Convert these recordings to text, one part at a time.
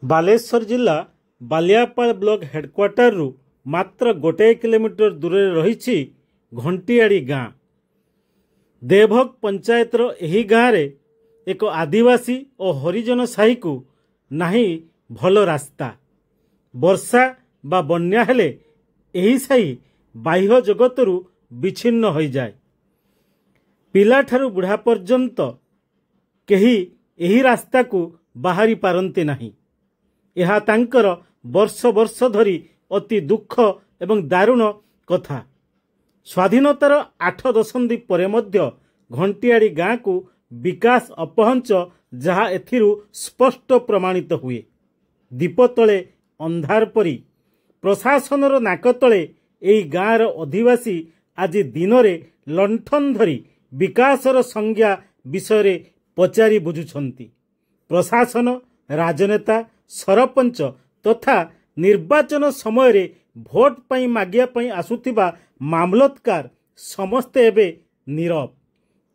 बालेश्वर जिला Baliapal block headquarter रु मात्र गोटे किलोमीटर दूर रही घंटियाड़ी गाँ। देवभोग पंचायतर एही गाँव रे एक आदिवासी और हरिजन साही को नाही भल रास्ता। वर्षा बा बन्या हेले एही साही बाह्य जगतरू विच्छिन्न हो जाए। पिला ठारू बुढ़ा पर्यंत केही एही रास्ता को बाहरी पारंती नाही। यह तांकर वर्ष वर्ष धरी अति दुख एवं दारुण कथा। स्वाधीनतार 8 दशंधि परे मध्य घंटियाड़ी गाँ को विकास अपहंच जहा एथिरु स्पष्ट प्रमाणित हुए। दीप तले अंधार परी प्रशासनर नाक तले एई गाँर अधिवासी आज दिन रे लंठन धरी विकासर संज्ञा विषय पचारि बुझुछंती। प्रशासन, राजनेता, सरपंच तथा निर्वाचन समय रे भोट पाई मागिया पाई आसुथिबा मामलतकार समस्ते एबे नीरव।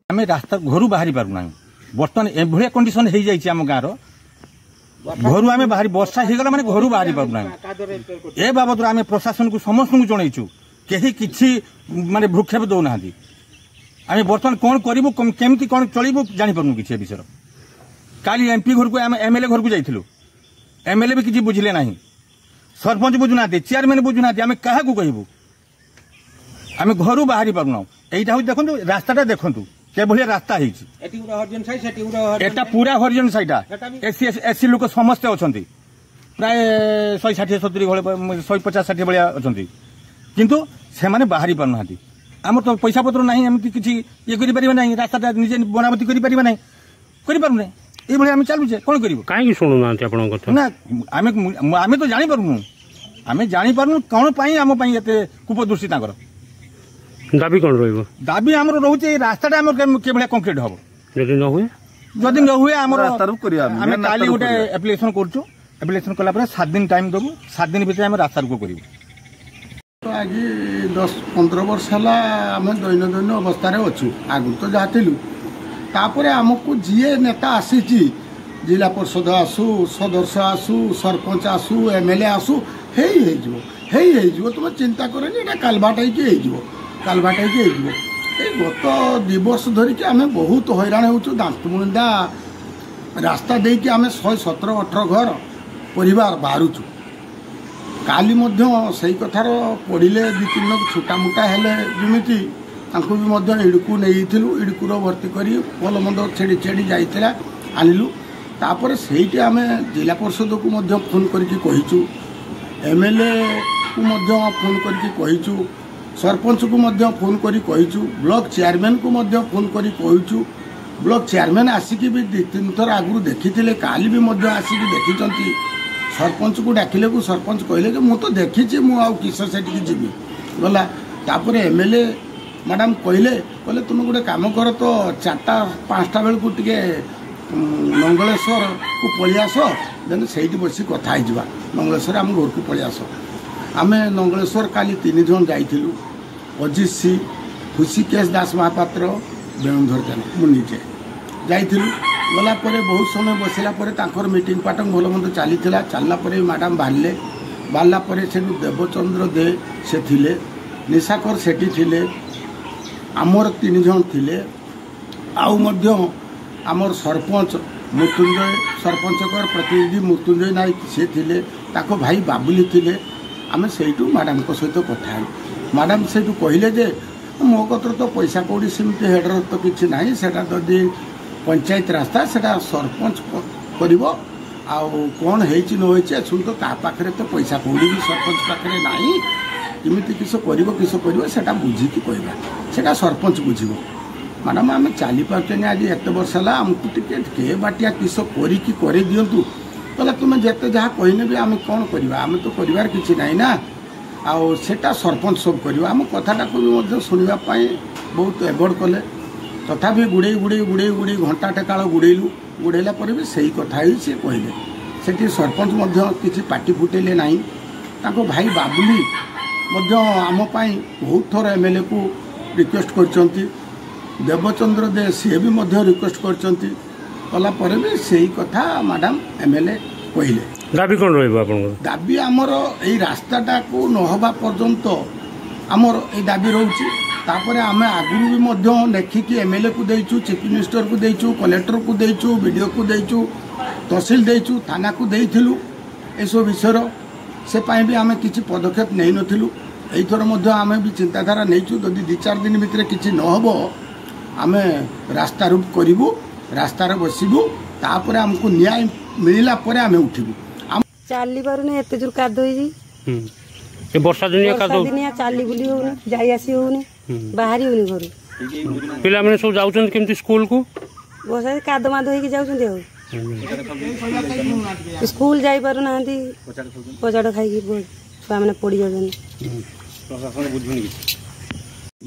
आमे रास्ता घर बाहरी पारुना। बर्तमान एभलिया कंडीशन हो जाइए आम गाँव घर आम बाहरी वर्षा हो गला माने घर बाहरी पारुना। ए बाबद आम प्रशासन को समस्त को जनइचु केही किछि माने भ्रुक्षेप दौना। आम बर्तमान कौन करूँ केमती कौन चलू जानी पार्नु किसी विषय। काली एमपी घर को आम एमएलए घर को जाइलु। एमएलए भी किसी बुझिले ना, सरपंच बुझुना, चेयरमैन बुझुना। आम क्या कहबू आम घर बाहरी पारुना। यहीटा हूँ देखो रास्ता देखु के रास्ता एटा पूरा हरिजन साइड एससी लोक समस्ते अच्छा प्राय 160-170 150-160 भाया अच्छा किंतु से माने बाहरी पारना। आम तो पैसा पत्र ना एमती किसी ये करें रास्ता निजे बनावती करें ये आम चलुचे कौन कर कहीं शुणुना ना आम तो जापारू आम जापारू कौन आम कूपदृष्टि दाबी कौन रही दाबी आम रोचे रास्ता के कंक्रीट हम जदि न हुए आम काली गोटे एप्लिकेशन करूँ। एप्लिकेशन कला 7 दिन टाइम देवु। 7 दिन भितर रास्ता रोको करूँ। आज 10-15 वर्ष है आम दैनंदिन अवस्था अच्छु। आगु तो जहाँ थिलु तापर आमको जी नेता आसी जिला परिषद आसू, सदस्य आसू, सरपंच आसू, एमएलए आसू तुम चिंता करें कालभाट कालभाट गत 2 वर्ष धरिकी आम बहुत हैरान होचु। दांतमुंडा रास्ता देकी आम 117-18 घर परिवार बाहरुचु। काली से कथार पड़े 2-3 छोटा मोटा हेले जमीती भी इड़कू नहीं इड़कूर भर्ती कर भल मंद छेड़ी छेड़ी जाइला आनिलु। तापर से आम जिला परिषद को फोन करचु, एमएलए को फोन करचु, सरपंच को फोन करूँ, ब्लॉक चेयरमैन को फोन करूँ। ब्लॉक चेयरमैन आसिक भी 2-3 थर आगु देखी काली भी आसिक देखी। सरपंच को डाकिले को सरपंच कहले कि मुझे देखी किस से जी गला। तापर एमएलए मैडम कहले तुम गोटे कम कर तो 4-5 बेलू टे मंगलेश्वर को पलि आस देन से बस कथा हो मंगलेश्वर आम घर को पलि आस। आम मंगलेश्वर काली 3 जन जाइलु। अजित सी, खुशीकेश दास महापात्र, बेणुधर जान मुझे जाइलु। गला बहुत समय बसला मीटिंग पाटन भल मंद चलला मैडम बाहरला से देवचंद्र दे से थिले, निशाकर सेठी थिले, आमर 3 जन थिले, आमर सरपंच मृत्युंजय सरपंचकर प्रतिनिधि मृत्युंजय नायक से थिले, ताको भाई बाबुली थिले। आम से मैडम को सहित कथा मैडम से कहले जे मो कतर तो पैसा कौड़ी सेमती हेडर तो किसी ना से पंचायत रास्ता से सरपंच कर कौन हो सुन तो पाखे तो पैसा कौड़ी भी सरपंच पाखे ना किमिति किस कर बुझिकी कहवा सरपंच बुझे। मैडम आम चली पार्चे आज एत वर्ष है आमको टे बाटिया किस कर दिंतु कहला तुम जिते जहाँ कहने भी आम कौन करवा आम तो कर किसी ना ना आटा सरपंच सब कर आम कथाटा को भी शुणापी बहुत एवोर्ड कले। तथापि गुड़े गुड़े गुड़े गुड़े घंटाटे काल गुड़ेलु गुड़ेला भी सही कथा ही सी कहले। से सरपंच किसी पार्टी फुटेले ना भाई बाबुली आम बहुत थर एमएलए को रिक्वेस्ट कर देवचंद्र दे सी भी रिक्वेस्ट कर भी सही कथा मैडम एमएलए कहले। दाबी कौन रही दाबी आमर यही रास्ताटा को नहबा पर्यंत आमर ये दाबी रोचे आम आगुरी भी लेखिकी एमएलए को देचु चीफ मिनिस्टर को देचु कलेक्टर को देचु वीडियो को देचु तहसिल देचु थाना को देइथिलु एसो विषय से भी आम किसी पदक्षेप नहीं नथिलु एथर आम भी चिंताधारा नहीं जदि 2-4 दिन भितर किसी नहब आम रास्ता रूप करूँ रास्तार बसबू तापर आमको न्याय मिलला परे आम उठिबू चली पारुनी एत जोर काद वर्षा दिनिया चली बुली होनी जाई आसी होनी बाहरी होनी घर पिला माने सब जाउछन केमती स्कूल को वर्षा काद माद होई जाउछन स्कूल जाई पारु नांती पचाड़ खाई छुआ मैंने पड़ी जाउछन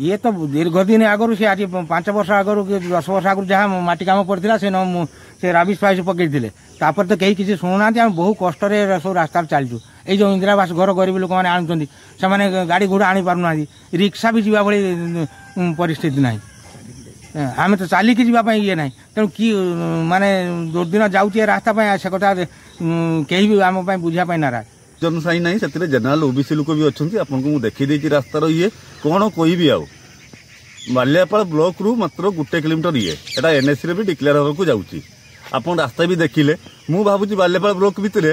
ये तो दीर्घ दिन आगु से आज 5 वर्ष आगु 10 वर्ष आगु जहाँ माटी काम पड़ता से राबिश फाइस पकड़ते तापर तो कहीं किसी शुणुना आम बहु कष्ट सब रास्ता चलचु ये जो इंदिरा आवास घर गरीब लोक मैंने आणुंट से गाड़ी घोड़ा आनी पारना रिक्शा भी जावा भाई परिस्थिति ना आम तो चलिकी जावाई ये ना तेणु कि माने दुर्दिन जाऊे रास्ता से कथा कहीं भी आम बुझापी नाराज जनसाई ना से जेनेल ओबीसी लोक भी अच्छा आपको देखी रास्तार ये कौन कह भी आउ बालियापाल ब्लॉक रु मात्र 1 किलोमीटर ये एटा एनएसी रे भी डिक्लेयर होगा जाऊँगी आप रास्ता भी देखिले मु भावुँ बालियापाल ब्लॉक भितर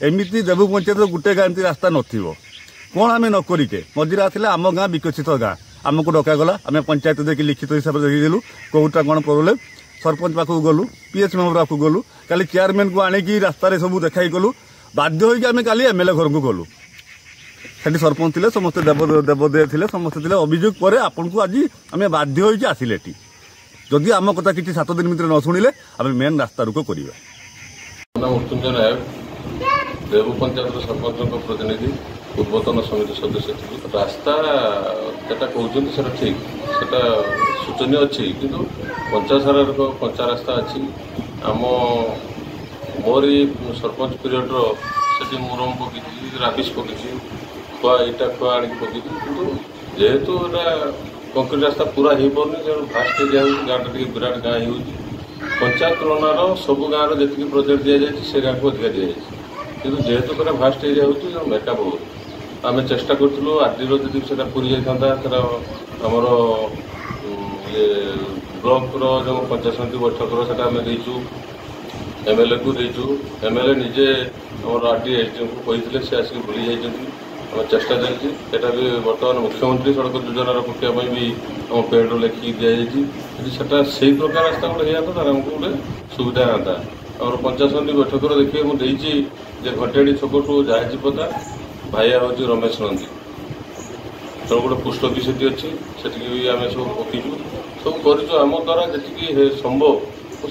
एमती देवू पंचायत गोटे गाँ रास्ता नथिबो कौन आम नकरिके मझे आसले आम गाँ विकसित गाँ आमको डकागला आम पंचायत देखिए लिखित हिसाब से देखीदेलु कौटा कौन प्रोब्लेम सरपंच पाखक गलु पीएच मेम्बर पाखक गलु काली चेयरमैन को आनिकी रास्तार सब देखाई गलु बाध्य होगी आम काली एमएलए घर को गलु से सरपंच थे समस्त देवदे थे समस्त थे अभियोग पर आपन को आज आम बाध्य होगी आसिले जदि आम कथा किसी 7 दिन भितर न शुणिले आम मेन रास्ता रुक करवा मृत्युंजय नायक देव पंचायत सरपंच प्रतिनिधि पूर्वतन समिति सदस्य रास्ता जेटा कहते से ठीक से सूचनीय अच्छी किंतु पंचायत कंचा रास्ता अच्छी आम मोर सरपंच पीरियड से मुरम पकई राबिश पकई खुआ इटा खुआ आनी पकई कितु जेहेतु कंक्रीट रास्ता पूरा हो पार्नि तेणु फास्ट एरिया गाँव टे विराट गाँ हो पंचायत तुलन सब गाँव जी प्रोजेक्ट दि जाए से गाँव को अधिका दि जाए कि जेहेतु पूरा फास्ट एरिया हो मेकअप हो आम चेष्टा करूँ आरडीर जी पूरी जाता आमर ये ब्लॉक जो पंचायत समिति बैठक आम देचु एमएलए को देचु एमएलए निजे आम आरडी एसडीएम को कहते से आसिक भूली जाइए आम चेष्टा चलती भी बर्तमान मुख्यमंत्री सड़क योजनार पकड़ा भी आम पेड़ लिखिक दि जाता से प्रकार रास्ता गोटे होता तार आमको गोटे सुविधा हाँ आम पंचायत समिति बैठक देखिए मुझे घंटेडी छक टू जहाजी पता भाइया हूँ रमेश नंदी तेणु गोटे पोस्ट अफिस अच्छी से आम सब पकीचु सब करम द्वारा जी संभव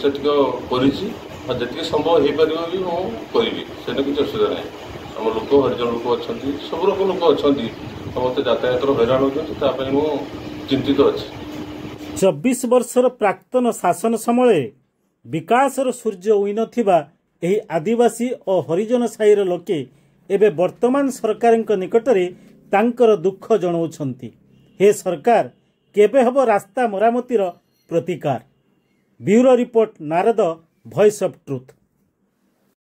से जी संभव हो पार भी मुझे से किसी असुविधा ना आम लोक हरिजन लोक अच्छा सब लोक लोक अच्छा मत यातायात हैरान होती मु चिंतित अच्छी 24 वर्षर प्राक्तन शासन समय विकासर सूर्य उई नथिबा एही आदिवासी और हरिजन साईर लोके एबे वर्तमान सरकारक निकटरे तांकर दुख जणाउछंती। हे सरकार केबे हबो रास्ता मरामतीर प्रतिकार। Bureau report Narad, voice of truth.